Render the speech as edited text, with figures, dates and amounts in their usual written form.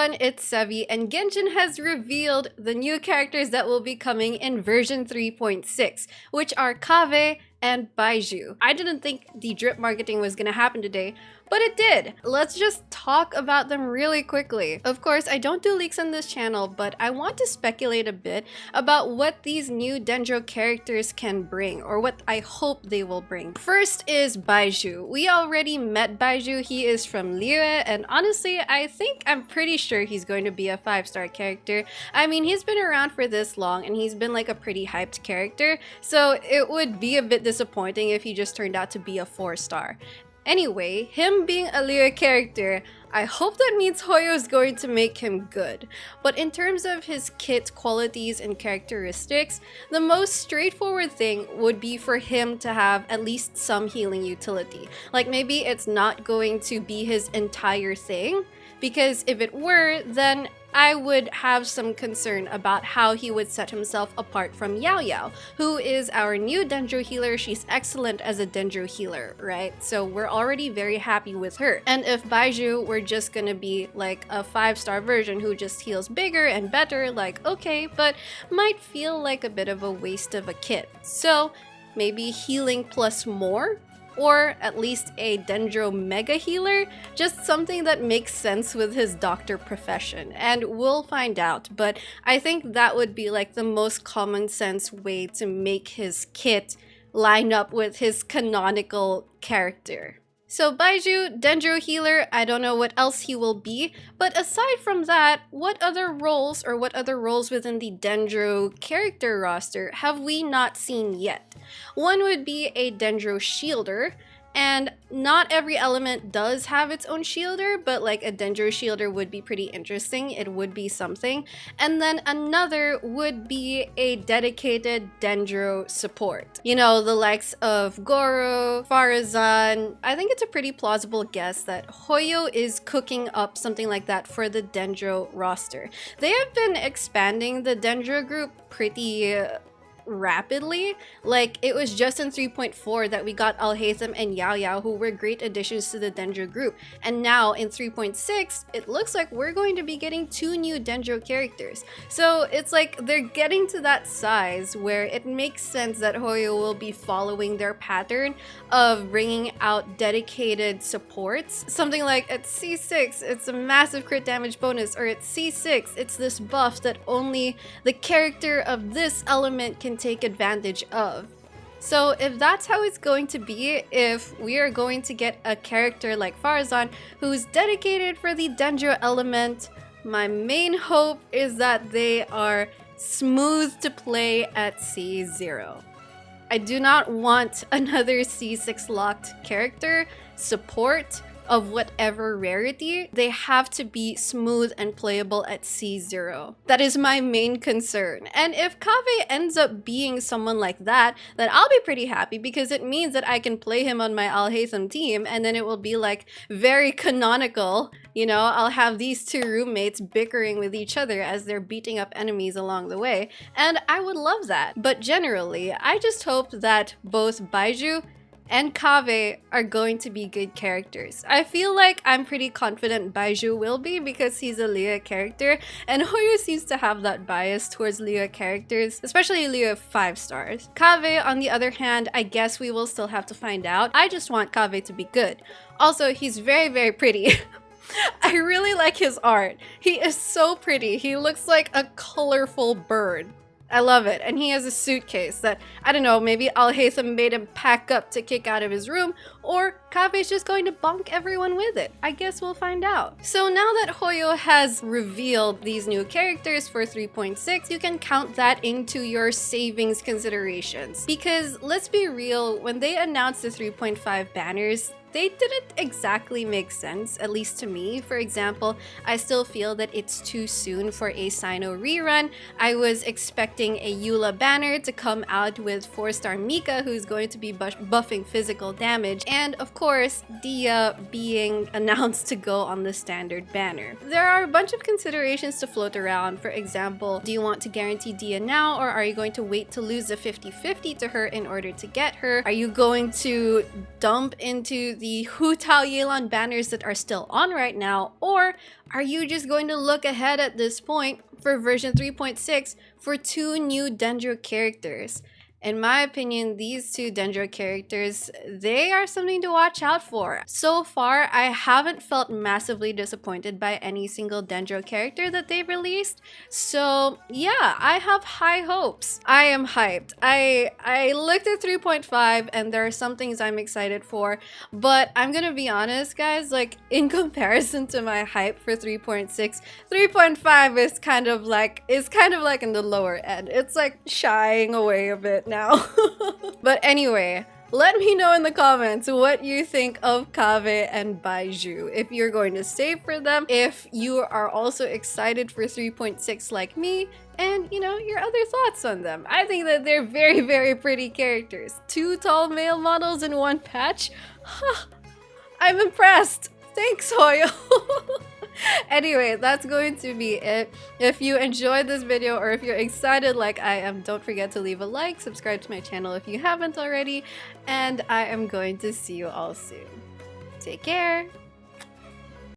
everyone, it's Sevi, and Genshin has revealed the new characters that will be coming in version 3.6, which are Kaveh and BAIZHU. I didn't think the drip marketing was gonna happen today, but it did. Let's just talk about them really quickly. Of course, I don't do leaks on this channel, but I want to speculate a bit about what these new Dendro characters can bring, or what I hope they will bring. First is BAIZHU. We already met BAIZHU. He is from Liyue, and honestly, I'm pretty sure he's going to be a 5-star character. I mean, he's been around for this long, and he's been like a pretty hyped character, so it would be a bit disappointing if he just turned out to be a 4-star. Anyway, him being a Liyue character, I hope that means Hoyo is going to make him good. But in terms of his kit qualities and characteristics, the most straightforward thing would be for him to have at least some healing utility. Like maybe it's not going to be his entire thing, because if it were, then I would have some concern about how he would set himself apart from Yaoyao, who is our new Dendro healer. She's excellent as a Dendro healer, right? So we're already very happy with her. And if BAIZHU were just gonna be like a 5-star version who just heals bigger and better, like okay, but might feel like a bit of a waste of a kit. So maybe healing plus more? Or at least a Dendro mega healer, just something that makes sense with his doctor profession, and we'll find out. But I think that would be like the most common sense way to make his kit line up with his canonical character. So BAIZHU, Dendro healer, I don't know what else he will be, but aside from that, what other roles within the Dendro character roster have we not seen yet? One would be a Dendro shielder, and not every element does have its own shielder, but like a Dendro shielder would be pretty interesting. It would be something. And then another would be a dedicated Dendro support. You know, the likes of Goro, Farazan. I think it's a pretty plausible guess that Hoyo is cooking up something like that for the Dendro roster. They have been expanding the Dendro group pretty rapidly. Like it was just in 3.4 that we got Alhaitham and Yaoyao, who were great additions to the Dendro group, and now in 3.6 it looks like we're going to be getting 2 new Dendro characters. So it's like they're getting to that size where it makes sense that Hoyo will be following their pattern of bringing out dedicated supports. Something like at C6 it's a massive crit damage bonus, or at C6 it's this buff that only the character of this element can take advantage of. So if that's how it's going to be, if we are going to get a character like Farazan who's dedicated for the Dendro element, my main hope is that they are smooth to play at C0. I do not want another C6 locked character support of whatever rarity. They have to be smooth and playable at C0. That is my main concern. And if Kaveh ends up being someone like that, then I'll be pretty happy, because it means that I can play him on my Alhaitham team, and then it will be like very canonical. You know, I'll have these 2 roommates bickering with each other as they're beating up enemies along the way, and I would love that. But generally, I just hope that both BAIZHU and Kaveh are going to be good characters. I feel like I'm pretty confident BAIZHU will be, because he's a Liyue character, and Hoyo seems to have that bias towards Liyue characters, especially Liyue 5 stars. Kaveh, on the other hand, I guess we will still have to find out. I just want Kaveh to be good. Also, he's very, very pretty. I really like his art. He is so pretty. He looks like a colorful bird. I love it. And he has a suitcase that, I don't know, maybe Alhaitham made him pack up to kick out of his room, or Kaveh's just going to bonk everyone with it. I guess we'll find out. So now that Hoyo has revealed these new characters for 3.6, you can count that into your savings considerations. Because let's be real, when they announced the 3.5 banners, they didn't exactly make sense, at least to me. For example, I still feel that it's too soon for a Sino rerun. I was expecting a Eula banner to come out with 4-star Mika, who's going to be buffing physical damage, and of course, Dia being announced to go on the standard banner. There are a bunch of considerations to float around. For example, do you want to guarantee Dia now, or are you going to wait to lose the 50-50 to her in order to get her? Are you going to dump into the Hu Tao Yelan banners that are still on right now, or are you just going to look ahead at this point for version 3.6 for 2 new Dendro characters? In my opinion, these 2 Dendro characters, they are something to watch out for. So far, I haven't felt massively disappointed by any single Dendro character that they've released. So yeah, I have high hopes. I am hyped. I looked at 3.5 and there are some things I'm excited for, but I'm gonna be honest, guys, like in comparison to my hype for 3.6, 3.5 is kind of like in the lower end. It's like shying away a bit now. But anyway, let me know in the comments what you think of Kaveh and Baizhu. If you're going to save for them, if you are also excited for 3.6 like me, and you know, your other thoughts on them. I think that they're very, very pretty characters. 2 tall male models in 1 patch? Huh, I'm impressed. Thanks, Hoyo. Anyway, that's going to be it. If you enjoyed this video or if you're excited like I am, don't forget to leave a like, subscribe to my channel if you haven't already, and I am going to see you all soon. Take care!